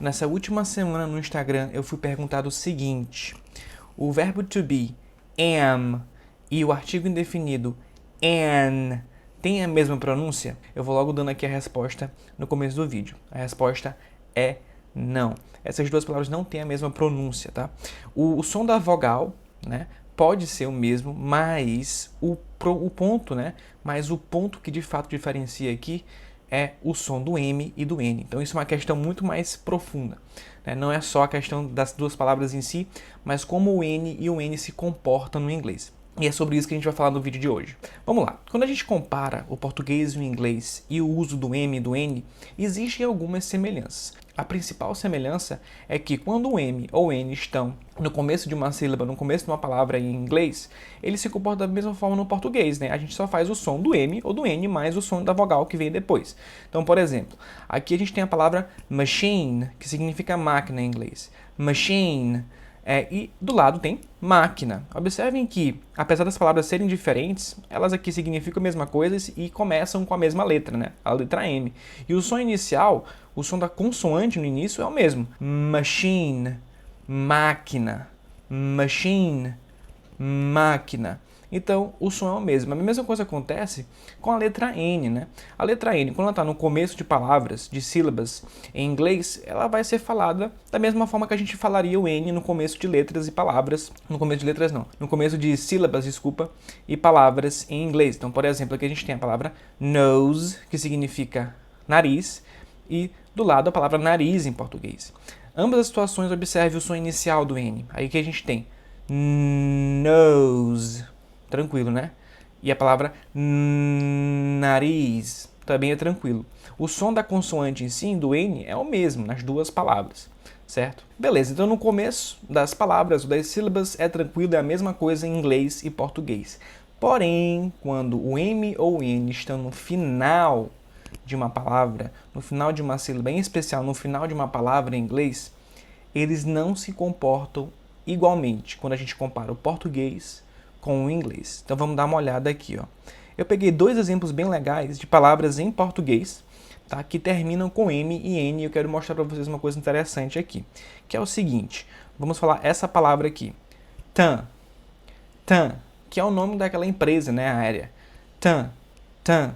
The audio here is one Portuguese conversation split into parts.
Nessa última semana no Instagram eu fui perguntado o seguinte: o verbo to be, am, e o artigo indefinido, an, tem a mesma pronúncia? Eu vou logo dando aqui a resposta no começo do vídeo. A resposta é não. Essas duas palavras não têm a mesma pronúncia, tá? O som da vogal, né, pode ser o mesmo, mas o ponto, né, mas o ponto que de fato diferencia aqui é o som do M e do N. Então isso é uma questão muito mais profunda, né? Não é só a questão das duas palavras em si, mas como o N e o N se comportam no inglês. E é sobre isso que a gente vai falar no vídeo de hoje. Vamos lá. Quando a gente compara o português e o inglês e o uso do M e do N, existem algumas semelhanças. A principal semelhança é que quando o M ou N estão no começo de uma sílaba, no começo de uma palavra em inglês, eles se comportam da mesma forma no português, né? A gente só faz o som do M ou do N mais o som da vogal que vem depois. Então, por exemplo, aqui a gente tem a palavra machine, que significa máquina em inglês. Machine. E do lado tem máquina. Observem que, apesar das palavras serem diferentes, elas aqui significam a mesma coisa e começam com a mesma letra, né? A letra M. E o som inicial, o som da consoante no início é o mesmo. Machine, máquina, machine, máquina. Então, o som é o mesmo. A mesma coisa acontece com a letra N, né? A letra N, quando ela está no começo de palavras, de sílabas em inglês, ela vai ser falada da mesma forma que a gente falaria o N no começo de letras e palavras. No começo de letras, não. No começo de sílabas, desculpa, e palavras em inglês. Então, por exemplo, aqui a gente tem a palavra nose, que significa nariz, e do lado a palavra nariz em português. Ambas as situações, observe o som inicial do N. Aí que a gente tem nose. Tranquilo, né? E a palavra nariz também é tranquilo. O som da consoante em si, do N, é o mesmo nas duas palavras, certo? Beleza, então no começo das palavras, das sílabas, é tranquilo, é a mesma coisa em inglês e português. Porém, quando o M ou o N estão no final de uma palavra, no final de uma sílaba, em especial no final de uma palavra em inglês, eles não se comportam igualmente quando a gente compara o português com o inglês. Então vamos dar uma olhada aqui, ó. Eu peguei dois exemplos bem legais de palavras em português, tá, que terminam com M e N, e eu quero mostrar para vocês uma coisa interessante aqui, que é o seguinte. Vamos falar essa palavra aqui. TAM. TAM, que é o nome daquela empresa, né, aérea. TAM. TAM.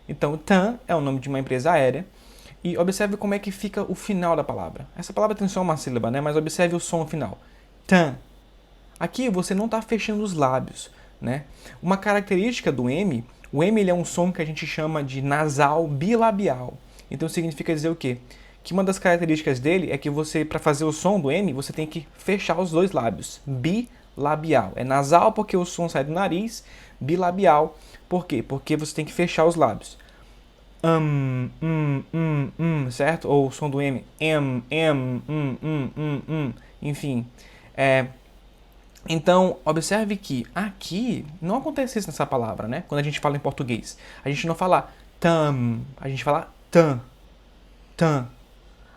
Então, TAM é o nome de uma empresa aérea. E observe como é que fica o final da palavra. Essa palavra tem só uma sílaba, né, mas observe o som final. TAM. Aqui você não está fechando os lábios, né? Uma característica do M, o M ele é um som que a gente chama de nasal bilabial. Então significa dizer o quê? Que uma das características dele é que você, para fazer o som do M, você tem que fechar os dois lábios. Bilabial. É nasal porque o som sai do nariz, bilabial. Por quê? Porque você tem que fechar os lábios. Certo? Ou o som do M, enfim. Então, observe que aqui não acontece isso nessa palavra, né? Quando a gente fala em português. A gente não fala tam, a gente fala tan, tan.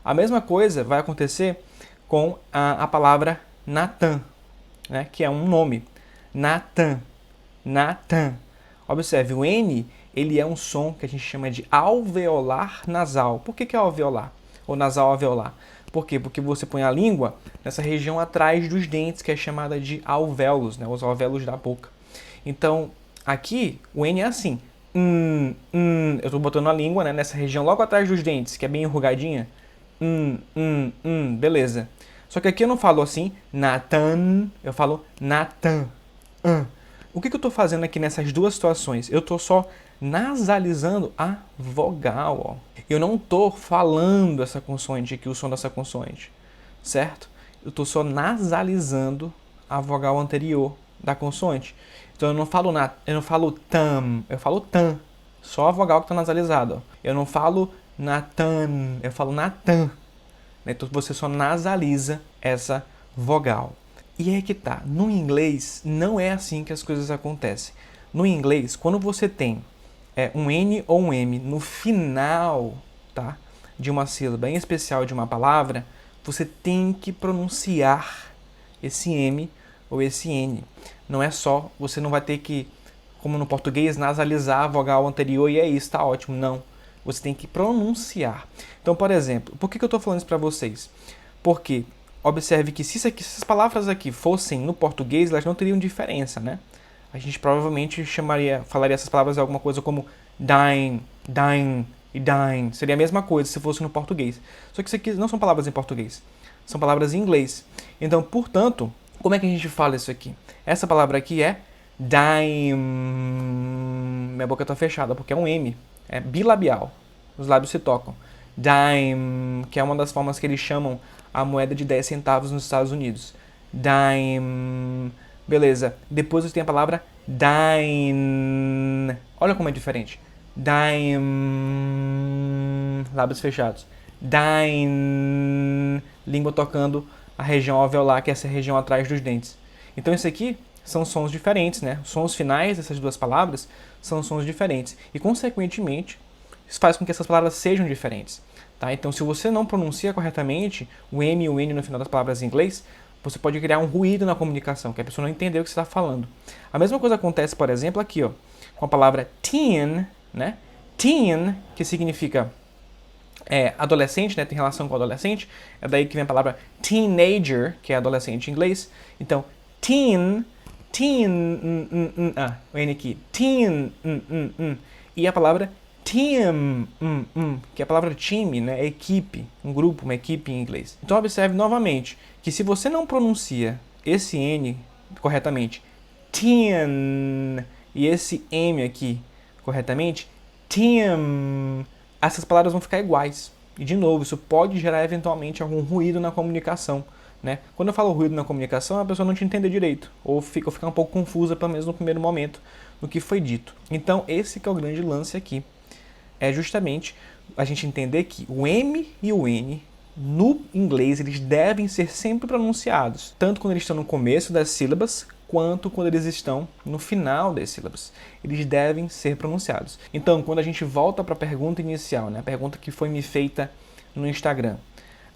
A mesma coisa vai acontecer com a palavra Natan, né? Que é um nome. Natan, Natan. Observe, o N, ele é um som que a gente chama de alveolar nasal. Por que é alveolar? Ou nasal alveolar? Por quê? Porque você põe a língua nessa região atrás dos dentes, que é chamada de alvéolos, né? Os alvéolos da boca. Então, aqui, o N é assim. Eu estou botando a língua, né, nessa região logo atrás dos dentes, que é bem enrugadinha. Beleza. Só que aqui eu não falo assim, Natan, eu falo Natan. O que eu estou fazendo aqui nessas duas situações? Eu estou só nasalizando a vogal, ó. Eu não estou falando essa consoante aqui, o som dessa consoante, certo? Eu estou só nasalizando a vogal anterior da consoante. Então eu não falo tam, eu falo tan. Só a vogal que está nasalizada, ó. Eu não falo natan, eu falo natan. Então você só nasaliza essa vogal. E é que tá, no inglês não é assim que as coisas acontecem. No inglês, quando você tem um N ou um M no final, tá, de uma sílaba, em especial de uma palavra, você tem que pronunciar esse M ou esse N. Não é só, você não vai ter que, como no português, nasalizar a vogal anterior e é isso, tá ótimo. Não. Você tem que pronunciar. Então, por exemplo, por que eu estou falando isso para vocês? Porque observe que se essas palavras aqui fossem no português, elas não teriam diferença, né? A gente provavelmente falaria essas palavras alguma coisa como dine, dine e dine. Seria a mesma coisa se fosse no português. Só que isso aqui não são palavras em português. São palavras em inglês. Então, portanto, como é que a gente fala isso aqui? Essa palavra aqui é dime. Minha boca está fechada porque é um M. É bilabial. Os lábios se tocam. Dime, que é uma das formas que eles chamam a moeda de 10 centavos nos Estados Unidos. Dime. Beleza. Depois você tem a palavra dine. Olha como é diferente. Dime. Lábios fechados. Dine. Língua tocando a região alveolar, que é essa região atrás dos dentes. Então isso aqui são sons diferentes, né? Os sons finais dessas duas palavras são sons diferentes. E, consequentemente, isso faz com que essas palavras sejam diferentes. Tá? Então, se você não pronuncia corretamente o M e o N no final das palavras em inglês, você pode criar um ruído na comunicação, que a pessoa não entendeu o que você está falando. A mesma coisa acontece, por exemplo, aqui, ó, com a palavra teen, né? Teen, que significa adolescente, né? Tem relação com adolescente. É daí que vem a palavra teenager, que é adolescente em inglês. Então, teen, o N aqui, teen, e a palavra team, que é a palavra time, né? Equipe, um grupo, uma equipe em inglês. Então, observe novamente que se você não pronuncia esse N corretamente, teen, e esse M aqui corretamente, team, essas palavras vão ficar iguais. E, de novo, isso pode gerar eventualmente algum ruído na comunicação. Né? Quando eu falo ruído na comunicação, a pessoa não te entende direito, ou fica um pouco confusa, pelo menos no primeiro momento, no que foi dito. Então, esse que é o grande lance aqui. É justamente a gente entender que o M e o N, no inglês, eles devem ser sempre pronunciados, tanto quando eles estão no começo das sílabas, quanto quando eles estão no final das sílabas. Eles devem ser pronunciados. Então, quando a gente volta para a pergunta inicial, né, a pergunta que foi me feita no Instagram,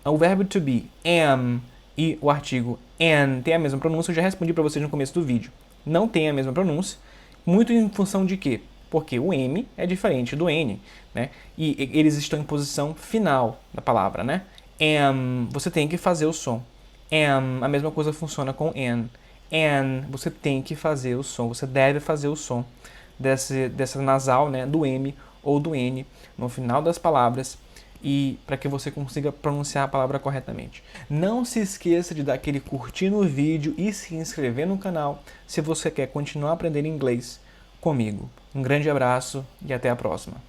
o verbo to be, am, e o artigo an tem a mesma pronúncia, eu já respondi para vocês no começo do vídeo. Não tem a mesma pronúncia, muito em função de quê? Porque o M é diferente do N, né? E eles estão em posição final da palavra, né? Am, você tem que fazer o som. Am, a mesma coisa funciona com an. An, você tem que fazer o som, você deve fazer o som dessa nasal, né? Do M ou do N no final das palavras, e para que você consiga pronunciar a palavra corretamente. Não se esqueça de dar aquele curtir no vídeo e se inscrever no canal se você quer continuar aprendendo inglês comigo. Um grande abraço e até a próxima.